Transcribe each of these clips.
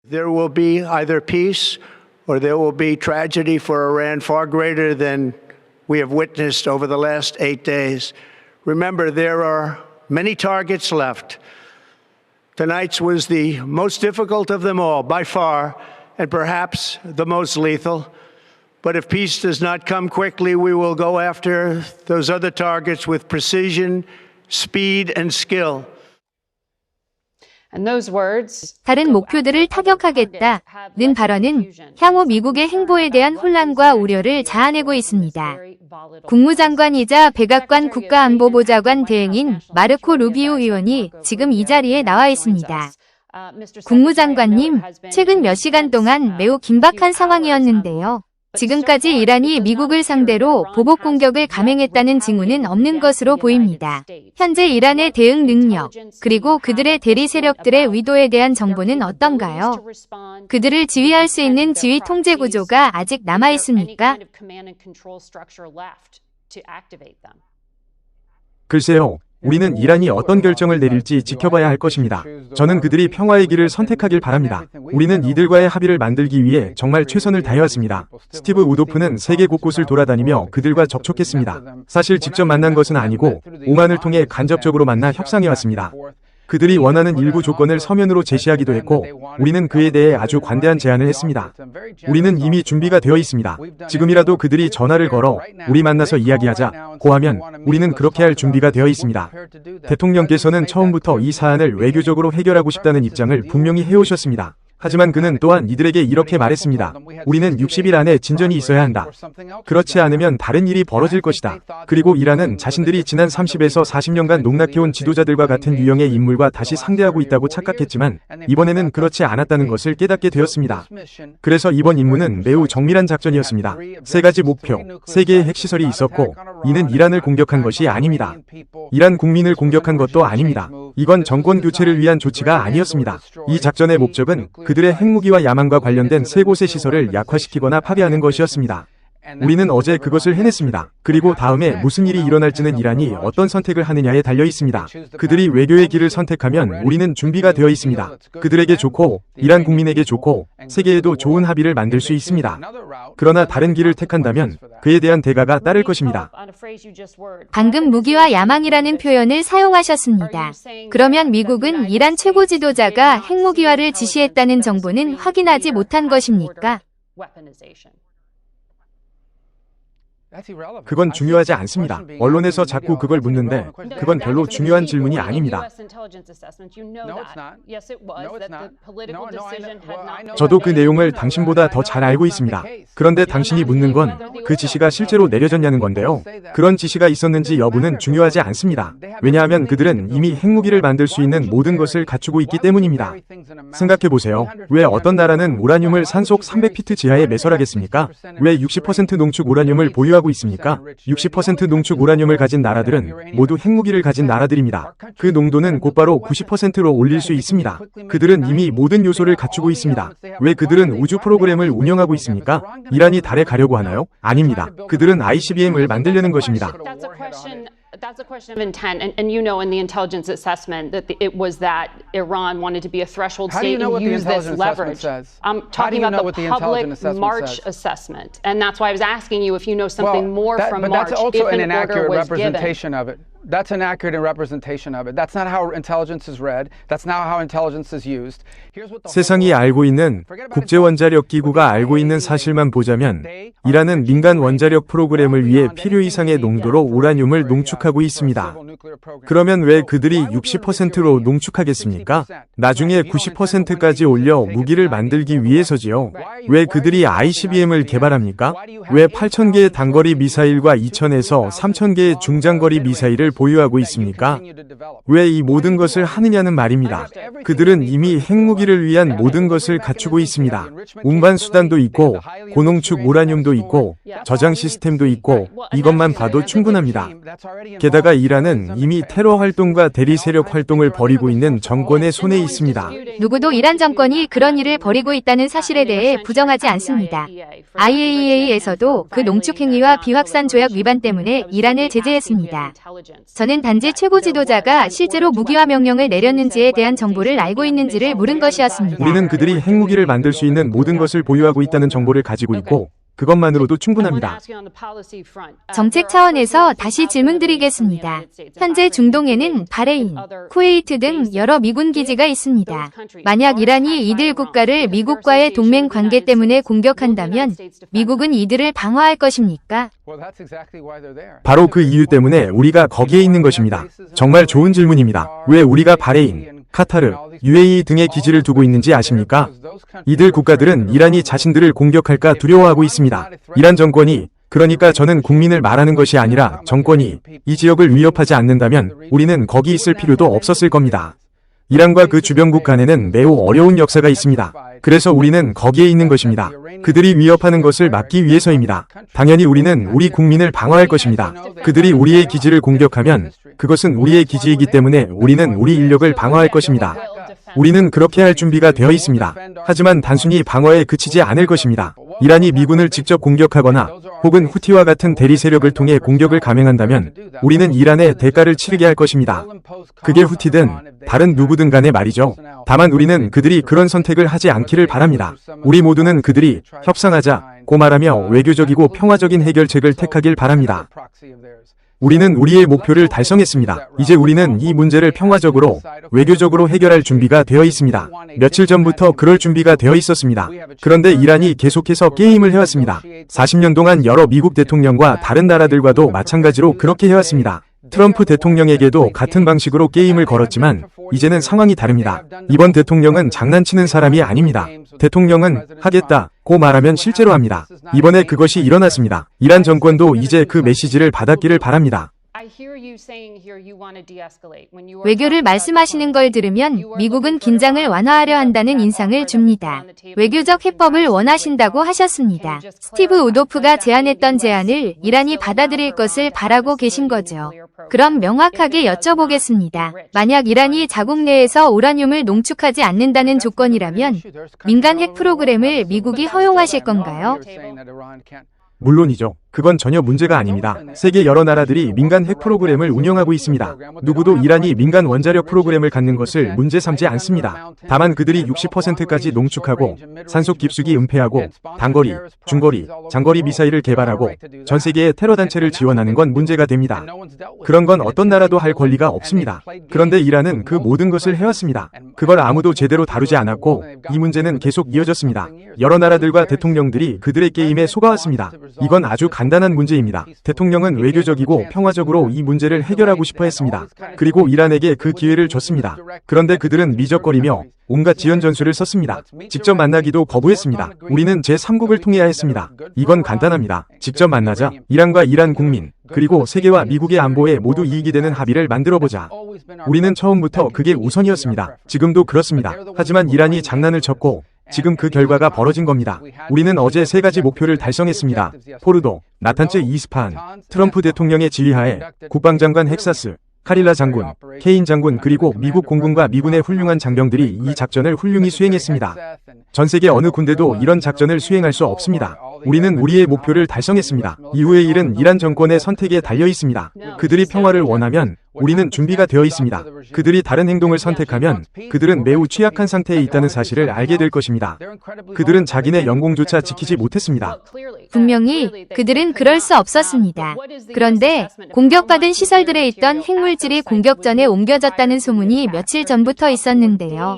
There will be either peace or there will be tragedy for Iran far greater than we have witnessed over the last 8 days. Remember, there are many targets left. Tonight's was the most difficult of them all, by far, and perhaps the most lethal. But if peace does not come quickly, we will go after those other targets with precision, speed, and skill. 다른 목표들을 타격하겠다는 발언은 향후 미국의 행보에 대한 혼란과 우려를 자아내고 있습니다. 국무장관이자 백악관 국가안보보좌관 대행인 마르코 루비오 의원이 지금 이 자리에 나와 있습니다. 국무장관님, 최근 몇 시간 동안 매우 긴박한 상황이었는데요. 지금까지 이란이 미국을 상대로 보복 공격을 감행했다는 징후는 없는 것으로 보입니다. 현재 이란의 대응 능력, 그리고 그들의 대리 세력들의 의도에 대한 정보는 어떤가요? 그들을 지휘할 수 있는 지휘 통제 구조가 아직 남아 있습니까? 글쎄요. 우리는 이란이 어떤 결정을 내릴지 지켜봐야 할 것입니다. 저는 그들이 평화의 길을 선택하길 바랍니다. 우리는 이들과의 합의를 만들기 위해 정말 최선을 다해왔습니다. 스티브 우도프는 세계 곳곳을 돌아다니며 그들과 접촉했습니다. 사실 직접 만난 것은 아니고 오만을 통해 간접적으로 만나 협상해왔습니다. 그들이 원하는 일부 조건을 서면으로 제시하기도 했고 우리는 그에 대해 아주 관대한 제안을 했습니다. 우리는 이미 준비가 되어 있습니다. 지금이라도 그들이 전화를 걸어 우리 만나서 이야기하자 고하면 우리는 그렇게 할 준비가 되어 있습니다. 대통령께서는 처음부터 이 사안을 외교적으로 해결하고 싶다는 입장을 분명히 해오셨습니다. 하지만 그는 또한 이들에게 이렇게 말했습니다. 우리는 60일 안에 진전이 있어야 한다. 그렇지 않으면 다른 일이 벌어질 것이다. 그리고 이란은 자신들이 지난 30에서 40년간 농락해온 지도자들과 같은 유형의 인물과 다시 상대하고 있다고 착각했지만 이번에는 그렇지 않았다는 것을 깨닫게 되었습니다. 그래서 이번 임무는 매우 정밀한 작전이었습니다. 3가지 목표, 3개의 핵시설이 있었고 이는 이란을 공격한 것이 아닙니다. 이란 국민을 공격한 것도 아닙니다. 이건 정권 교체를 위한 조치가 아니었습니다. 이 작전의 목적은 그들의 핵무기와 야망과 관련된 3곳의 시설을 약화시키거나 파괴하는 것이었습니다. 우리는 어제 그것을 해냈습니다. 그리고 다음에 무슨 일이 일어날지는 이란이 어떤 선택을 하느냐에 달려 있습니다. 그들이 외교의 길을 선택하면 우리는 준비가 되어 있습니다. 그들에게 좋고 이란 국민에게 좋고 세계에도 좋은 합의를 만들 수 있습니다. 그러나 다른 길을 택한다면 그에 대한 대가가 따를 것입니다. 방금 무기와 야망이라는 표현을 사용하셨습니다. 그러면 미국은 이란 최고 지도자가 핵무기화를 지시했다는 정보는 확인하지 못한 것입니까? 그건 중요하지 않습니다. 언론에서 자꾸 그걸 묻는데 그건 별로 중요한 질문이 아닙니다. 저도 그 내용을 당신보다 더 잘 알고 있습니다. 그런데 당신이 묻는 건 그 지시가 실제로 내려졌냐는 건데요. 그런 지시가 있었는지 여부는 중요하지 않습니다. 왜냐하면 그들은 이미 핵무기를 만들 수 있는 모든 것을 갖추고 있기 때문입니다. 생각해보세요. 왜 어떤 나라는 우라늄을 산속 300피트 지하에 매설하겠습니까? 왜 60% 농축 우라늄을 보유하고 있습니까? 60% 농축 우라늄을 가진 나라들은 모두 핵무기를 가진 나라들입니다. 그 농도는 곧바로 90%로 올릴 수 있습니다. 그들은 이미 모든 요소를 갖추고 있습니다. 왜 그들은 우주 프로그램을 운영하고 있습니까? 이란이 달에 가려고 하나요? 아닙니다. 그들은 ICBM을 만들려는 것입니다. That's a question of intent, and you know in the intelligence assessment that it was that Iran wanted to be a threshold state and use this leverage. I'm talking about the public March assessment, and that's why I was asking you if you know something more from March, if an order was given. That's an accurate representation of it. That's not how intelligence is read. That's not how intelligence is used. 세상이 알고 있는 국제원자력기구가 알고 있는 사실만 보자면 이란은 민간 원자력 프로그램을 위해 필요 이상의 농도로 우라늄을 농축하고 있습니다. 그러면 왜 그들이 60%로 농축하겠습니까? 나중에 90%까지 올려 무기를 만들기 위해서지요. 왜 그들이 ICBM을 개발합니까? 왜 8,000개의 단거리 미사일과 2,000에서 3,000개의 중장거리 미사일을 보유하고 있습니까? 왜 이 모든 것을 하느냐는 말입니다. 그들은 이미 핵무기를 위한 모든 것을 갖추고 있습니다. 운반 수단도 있고 고농축 우라늄도 있고 저장 시스템도 있고 이것만 봐도 충분합니다. 게다가 이란은 이미 테러 활동과 대리 세력 활동을 벌이고 있는 정권의 손에 있습니다. 누구도 이란 정권이 그런 일을 벌이고 있다는 사실에 대해 부정하지 않습니다. IAEA에서도 그 농축 행위와 비확산 조약 위반 때문에 이란을 제재했습니다. 저는 단지 최고 지도자가 실제로 무기화 명령을 내렸는지에 대한 정보를 알고 있는지를 물은 것이었습니다. 우리는 그들이 핵무기를 만들 수 있는 모든 것을 보유하고 있다는 정보를 가지고 있고 그것만으로도 충분합니다. 정책 차원에서 다시 질문드리겠습니다. 현재 중동에는 바레인, 쿠웨이트 등 여러 미군 기지가 있습니다. 만약 이란이 이들 국가를 미국과의 동맹 관계 때문에 공격한다면 미국은 이들을 방어할 것입니까? 바로 그 이유 때문에 우리가 거기에 있는 것입니다. 정말 좋은 질문입니다. 왜 우리가 바레인, 카타르, UAE 등의 기지를 두고 있는지 아십니까? 이들 국가들은 이란이 자신들을 공격할까 두려워하고 있습니다. 이란 정권이, 그러니까 저는 국민을 말하는 것이 아니라 정권이 이 지역을 위협하지 않는다면 우리는 거기 있을 필요도 없었을 겁니다. 이란과 그 주변국 간에는 매우 어려운 역사가 있습니다. 그래서 우리는 거기에 있는 것입니다. 그들이 위협하는 것을 막기 위해서입니다. 당연히 우리는 우리 국민을 방어할 것입니다. 그들이 우리의 기지를 공격하면 그것은 우리의 기지이기 때문에 우리는 우리 인력을 방어할 것입니다. 우리는 그렇게 할 준비가 되어 있습니다. 하지만 단순히 방어에 그치지 않을 것입니다. 이란이 미군을 직접 공격하거나 혹은 후티와 같은 대리 세력을 통해 공격을 감행한다면 우리는 이란의 대가를 치르게 할 것입니다. 그게 후티든 다른 누구든 간에 말이죠. 다만 우리는 그들이 그런 선택을 하지 않기를 바랍니다. 우리 모두는 그들이 협상하자고 말하며 외교적이고 평화적인 해결책을 택하길 바랍니다. 우리는 우리의 목표를 달성했습니다. 이제 우리는 이 문제를 평화적으로, 외교적으로 해결할 준비가 되어 있습니다. 며칠 전부터 그럴 준비가 되어 있었습니다. 그런데 이란이 계속해서 게임을 해왔습니다. 40년 동안 여러 미국 대통령과 다른 나라들과도 마찬가지로 그렇게 해왔습니다. 트럼프 대통령에게도 같은 방식으로 게임을 걸었지만 이제는 상황이 다릅니다. 이번 대통령은 장난치는 사람이 아닙니다. 대통령은 하겠다고 말하면 실제로 합니다. 이번에 그것이 일어났습니다. 이란 정권도 이제 그 메시지를 받았기를 바랍니다. 외교를 말씀하시는 걸 들으면 미국은 긴장을 완화하려 한다는 인상을 줍니다. 외교적 해법을 원하신다고 하셨습니다. 스티브 우도프가 제안했던 제안을 이란이 받아들일 것을 바라고 계신 거죠. 그럼 명확하게 여쭤보겠습니다. 만약 이란이 자국 내에서 우라늄을 농축하지 않는다는 조건이라면 민간 핵 프로그램을 미국이 허용하실 건가요? 물론이죠. 그건 전혀 문제가 아닙니다. 세계 여러 나라들이 민간 핵 프로그램을 운영하고 있습니다. 누구도 이란이 민간 원자력 프로그램을 갖는 것을 문제 삼지 않습니다. 다만 그들이 60%까지 농축하고 산속 깊숙이 은폐하고 단거리, 중거리, 장거리 미사일을 개발하고 전 세계의 테러 단체를 지원하는 건 문제가 됩니다. 그런 건 어떤 나라도 할 권리가 없습니다. 그런데 이란은 그 모든 것을 해왔습니다. 그걸 아무도 제대로 다루지 않았고 이 문제는 계속 이어졌습니다. 여러 나라들과 대통령들이 그들의 게임에 속아왔습니다. 이건 아주 간단한 문제입니다. 대통령은 외교적이고 평화적으로 이 문제를 해결하고 싶어 했습니다. 그리고 이란에게 그 기회를 줬습니다. 그런데 그들은 미적거리며 온갖 지연 전술을 썼습니다. 직접 만나기도 거부했습니다. 우리는 제3국을 통해야 했습니다. 이건 간단합니다. 직접 만나자 이란과 이란 국민, 그리고 세계와 미국의 안보에 모두 이익이 되는 합의를 만들어보자. 우리는 처음부터 그게 우선이었습니다. 지금도 그렇습니다. 하지만 이란이 장난을 쳤고 지금 그 결과가 벌어진 겁니다. 우리는 어제 3가지 목표를 달성했습니다. 포르도, 나탄츠 이스파한, 트럼프 대통령의 지휘하에 국방장관 헥사스, 카릴라 장군, 케인 장군 그리고 미국 공군과 미군의 훌륭한 장병들이 이 작전을 훌륭히 수행했습니다. 전 세계 어느 군대도 이런 작전을 수행할 수 없습니다. 우리는 우리의 목표를 달성했습니다. 이후의 일은 이란 정권의 선택에 달려 있습니다. 그들이 평화를 원하면 우리는 준비가 되어 있습니다. 그들이 다른 행동을 선택하면 그들은 매우 취약한 상태에 있다는 사실을 알게 될 것입니다. 그들은 자기네 영공조차 지키지 못했습니다. 분명히 그들은 그럴 수 없었습니다. 그런데 공격받은 시설들에 있던 핵물질이 공격 전에 옮겨졌다는 소문이 며칠 전부터 있었는데요.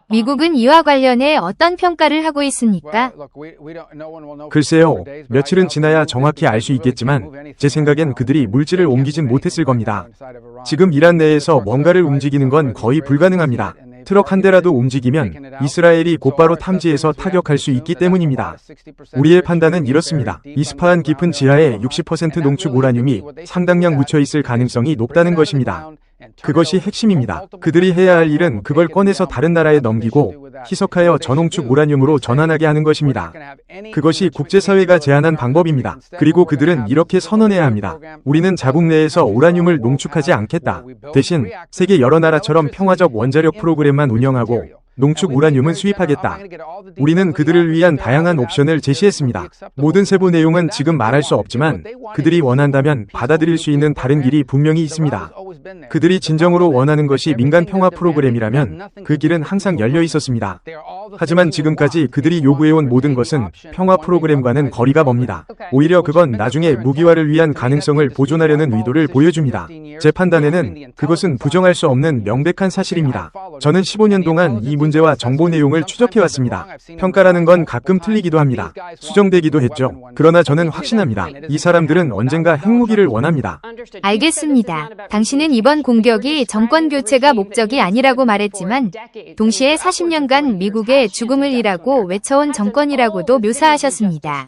미국은 이와 관련해 어떤 평가를 하고 있습니까? 글쎄요, 며칠은 지나야 정확히 알 수 있겠지만 제 생각엔 그들이 물질을 옮기진 못했을 겁니다. 지금 이란 내에서 뭔가를 움직이는 건 거의 불가능합니다. 트럭 한 대라도 움직이면 이스라엘이 곧바로 탐지해서 타격할 수 있기 때문입니다. 우리의 판단은 이렇습니다. 이스파한 깊은 지하에 60% 농축 우라늄이 상당량 묻혀 있을 가능성이 높다는 것입니다. 그것이 핵심입니다. 그들이 해야 할 일은 그걸 꺼내서 다른 나라에 넘기고 희석하여 저농축 우라늄으로 전환하게 하는 것입니다. 그것이 국제사회가 제안한 방법입니다. 그리고 그들은 이렇게 선언해야 합니다. 우리는 자국 내에서 우라늄을 농축하지 않겠다. 대신 세계 여러 나라처럼 평화적 원자력 프로그램만 운영하고 농축 우라늄은 수입하겠다. 우리는 그들을 위한 다양한 옵션을 제시했습니다. 모든 세부 내용은 지금 말할 수 없지만 그들이 원한다면 받아들일 수 있는 다른 길이 분명히 있습니다. 그들이 진정으로 원하는 것이 민간 평화 프로그램이라면 그 길은 항상 열려 있었습니다. 하지만 지금까지 그들이 요구해온 모든 것은 평화 프로그램과는 거리가 멉니다. 오히려 그건 나중에 무기화를 위한 가능성을 보존하려는 의도를 보여줍니다. 제 판단에는 그것은 부정할 수 없는 명백한 사실입니다. 저는 15년 동안 이 문제와 정보 내용을 추적해왔습니다. 평가라는 건 가끔 틀리기도 합니다. 수정되기도 했죠. 그러나 저는 확신합니다. 이 사람들은 언젠가 핵무기를 원합니다. 알겠습니다. 당신은 이번 공격이 정권 교체가 목적이 아니라고 말했지만 동시에 40년간 미국의 죽음을 일하고 외쳐온 정권이라고도 묘사하셨습니다.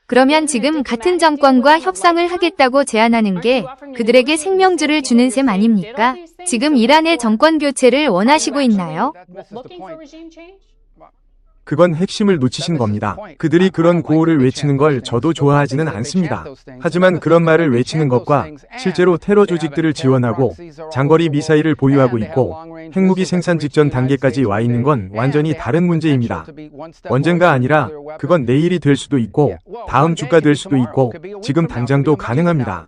그러면 지금 같은 정권과 협상을 하겠다고 제안하는 게 그들에게 생명줄을 주는 셈 아닙니까? 지금 이란의 정권 교체를 원하시고 있나요? 그건 핵심을 놓치신 겁니다. 그들이 그런 구호를 외치는 걸 저도 좋아하지는 않습니다. 하지만 그런 말을 외치는 것과 실제로 테러 조직들을 지원하고 장거리 미사일을 보유하고 있고 핵무기 생산 직전 단계까지 와 있는 건 완전히 다른 문제입니다. 언젠가 아니라 그건 내일이 될 수도 있고 다음 주가 될 수도 있고 지금 당장도 가능합니다.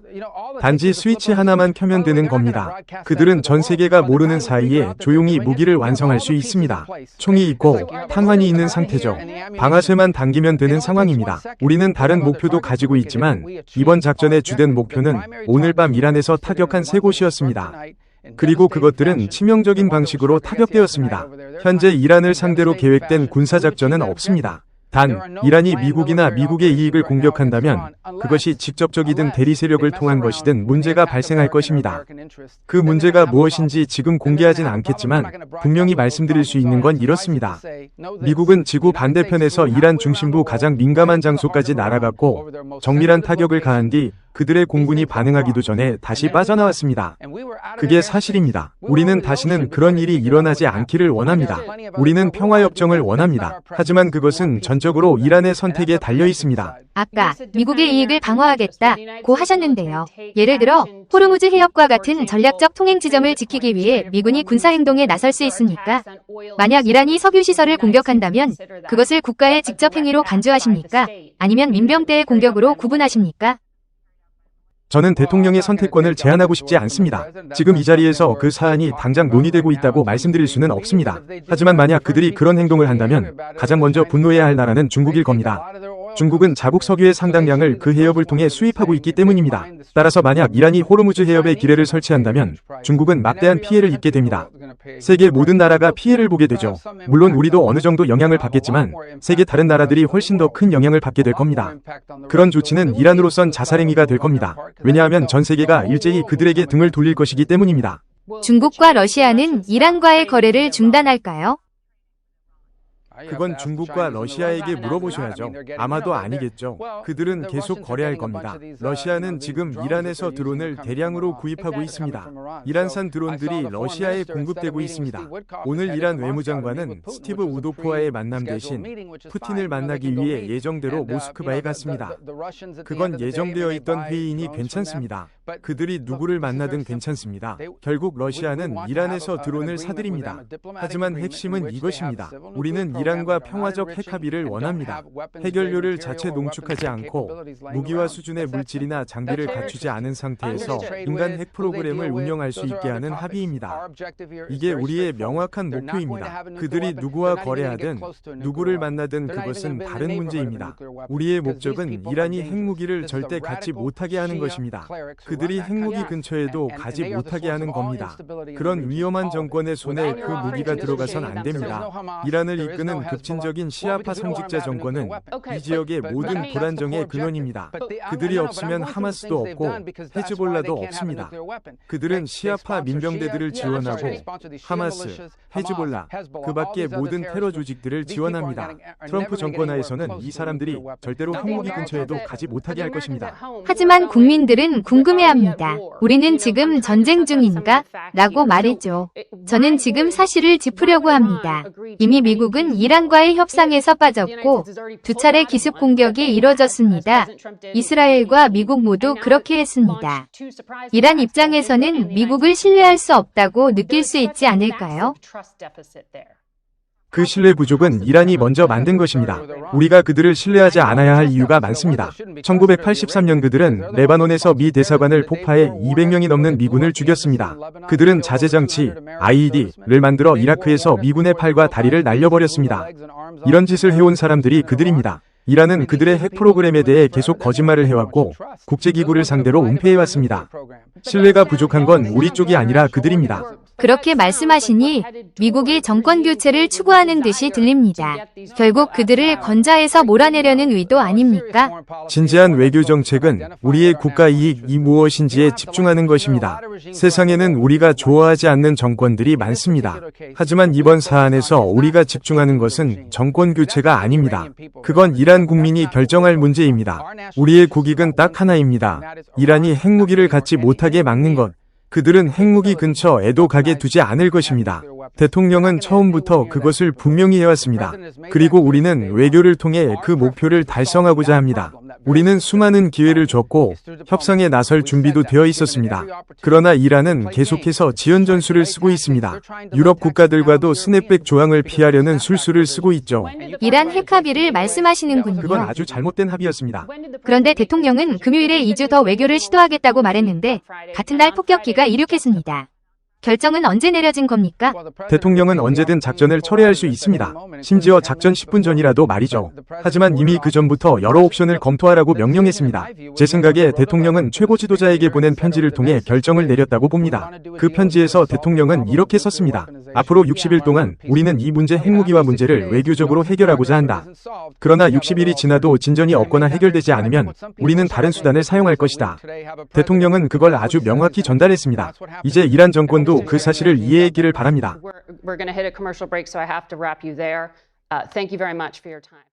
단지 스위치 하나만 켜면 되는 겁니다. 그들은 전 세계가 모르는 사이에 조용히 무기를 완성할 수 있습니다. 총이 있고 탄환이 있는 상태죠. 방아쇠만 당기면 되는 상황입니다. 우리는 다른 목표도 가지고 있지만 이번 작전의 주된 목표는 오늘 밤 이란에서 타격한 3곳이었습니다. 그리고 그것들은 치명적인 방식으로 타격되었습니다. 현재 이란을 상대로 계획된 군사작전은 없습니다. 단, 이란이 미국이나 미국의 이익을 공격한다면 그것이 직접적이든 대리 세력을 통한 것이든 문제가 발생할 것입니다. 그 문제가 무엇인지 지금 공개하진 않겠지만 분명히 말씀드릴 수 있는 건 이렇습니다. 미국은 지구 반대편에서 이란 중심부 가장 민감한 장소까지 날아갔고 정밀한 타격을 가한 뒤 그들의 공군이 반응하기도 전에 다시 빠져나왔습니다. 그게 사실입니다. 우리는 다시는 그런 일이 일어나지 않기를 원합니다. 우리는 평화협정을 원합니다. 하지만 그것은 전적으로 이란의 선택에 달려 있습니다. 아까 미국의 이익을 방어하겠다고 하셨는데요. 예를 들어 호르무즈 해협과 같은 전략적 통행 지점을 지키기 위해 미군이 군사행동에 나설 수 있습니까? 만약 이란이 석유시설을 공격한다면 그것을 국가의 직접 행위로 간주하십니까? 아니면 민병대의 공격으로 구분하십니까? 저는 대통령의 선택권을 제한하고 싶지 않습니다. 지금 이 자리에서 그 사안이 당장 논의되고 있다고 말씀드릴 수는 없습니다. 하지만 만약 그들이 그런 행동을 한다면 가장 먼저 분노해야 할 나라는 중국일 겁니다. 중국은 자국 석유의 상당량을 그 해협을 통해 수입하고 있기 때문입니다. 따라서 만약 이란이 호르무즈 해협에 기뢰를 설치한다면 중국은 막대한 피해를 입게 됩니다. 세계 모든 나라가 피해를 보게 되죠. 물론 우리도 어느 정도 영향을 받겠지만 세계 다른 나라들이 훨씬 더 큰 영향을 받게 될 겁니다. 그런 조치는 이란으로선 자살행위가 될 겁니다. 왜냐하면 전 세계가 일제히 그들에게 등을 돌릴 것이기 때문입니다. 중국과 러시아는 이란과의 거래를 중단할까요? 그건 중국과 러시아에게 물어보셔야죠. 아마도 아니겠죠. 그들은 계속 거래할 겁니다. 러시아는 지금 이란에서 드론을 대량으로 구입하고 있습니다. 이란산 드론들이 러시아에 공급되고 있습니다. 오늘 이란 외무장관은 스티브 우도프와의 만남 대신 푸틴을 만나기 위해 예정대로 모스크바에 갔습니다. 그건 예정되어 있던 회의이니 괜찮습니다. 그들이 누구를 만나든 괜찮습니다. 결국 러시아는 이란에서 드론을 사들입니다. 하지만 핵심은 이것입니다. 우리는 이란과 평화적 핵 합의를 원합니다. 핵연료를 자체 농축하지 않고 무기화 수준의 물질이나 장비를 갖추지 않은 상태에서 인간 핵 프로그램을 운영할 수 있게 하는 합의입니다. 이게 우리의 명확한 목표입니다. 그들이 누구와 거래하든 누구를 만나든 그것은 다른 문제입니다. 우리의 목적은 이란이 핵무기를 절대 갖지 못하게 하는 것입니다. 그들이 핵무기 근처에도 가지 못하게 하는 겁니다. 그런 위험한 정권의 손에 그 무기가 들어가선 안 됩니다. 이란을 이끄는 급진적인 시아파 성직자 정권은 이 지역의 모든 불안정의 근원입니다. 그들이 없으면 하마스도 없고 헤즈볼라도 없습니다. 그들은 시아파 민병대들을 지원하고 하마스, 헤즈볼라, 그 밖의 모든 테러 조직들을 지원합니다. 트럼프 정권 하에서는 이 사람들이 절대로 핵무기 근처에도 가지 못하게 할 것입니다. 하지만 국민들은 궁금해합니다. 우리는 지금 전쟁 중인가? 라고 말이죠. 저는 지금 사실을 짚으려고 합니다. 이미 미국은 이란과의 협상에서 빠졌고 두 차례 기습 공격이 이뤄졌습니다. 이스라엘과 미국 모두 그렇게 했습니다. 이란 입장에서는 미국을 신뢰할 수 없다고 느낄 수 있지 않을까요? 그 신뢰 부족은 이란이 먼저 만든 것입니다. 우리가 그들을 신뢰하지 않아야 할 이유가 많습니다. 1983년 그들은 레바논에서 미 대사관을 폭파해 200명이 넘는 미군을 죽였습니다. 그들은 자재장치, IED를 만들어 이라크에서 미군의 팔과 다리를 날려버렸습니다. 이런 짓을 해온 사람들이 그들입니다. 이란은 그들의 핵 프로그램에 대해 계속 거짓말을 해왔고 국제기구를 상대로 은폐해왔습니다. 신뢰가 부족한 건 우리 쪽이 아니라 그들입니다. 그렇게 말씀하시니 미국이 정권 교체를 추구하는 듯이 들립니다. 결국 그들을 건자에서 몰아내려는 의도 아닙니까? 진지한 외교 정책은 우리의 국가 이익이 무엇인지에 집중하는 것입니다. 세상에는 우리가 좋아하지 않는 정권들이 많습니다. 하지만 이번 사안에서 우리가 집중하는 것은 정권 교체가 아닙니다. 그건 이란 국민이 결정할 문제입니다. 우리의 국익은 딱 하나입니다. 이란이 핵무기를 갖지 못하게 막는 것. 그들은 핵무기 근처에도 가게 두지 않을 것입니다. 대통령은 처음부터 그것을 분명히 해왔습니다. 그리고 우리는 외교를 통해 그 목표를 달성하고자 합니다. 우리는 수많은 기회를 줬고 협상에 나설 준비도 되어 있었습니다. 그러나 이란은 계속해서 지연 전술을 쓰고 있습니다. 유럽 국가들과도 스냅백 조항을 피하려는 술수를 쓰고 있죠. 이란 핵 합의를 말씀하시는군요. 그건 아주 잘못된 합의였습니다. 그런데 대통령은 금요일에 2주 더 외교를 시도하겠다고 말했는데 같은 날 폭격기가 이륙했습니다. 결정은 언제 내려진 겁니까? 대통령은 언제든 작전을 철회할 수 있습니다. 심지어 작전 10분 전이라도 말이죠. 하지만 이미 그 전부터 여러 옵션을 검토하라고 명령했습니다. 제 생각에 대통령은 최고 지도자에게 보낸 편지를 통해 결정을 내렸다고 봅니다. 그 편지에서 대통령은 이렇게 썼습니다. 앞으로 60일 동안 우리는 이 문제 핵무기화 문제를 외교적으로 해결하고자 한다. 그러나 60일이 지나도 진전이 없거나 해결되지 않으면 우리는 다른 수단을 사용할 것이다. 대통령은 그걸 아주 명확히 전달했습니다. 이제 이란 정권도 그 사실을 이해했기를 바랍니다. We're going to hit a commercial break, so I have to wrap you there. Thank you very much for your time.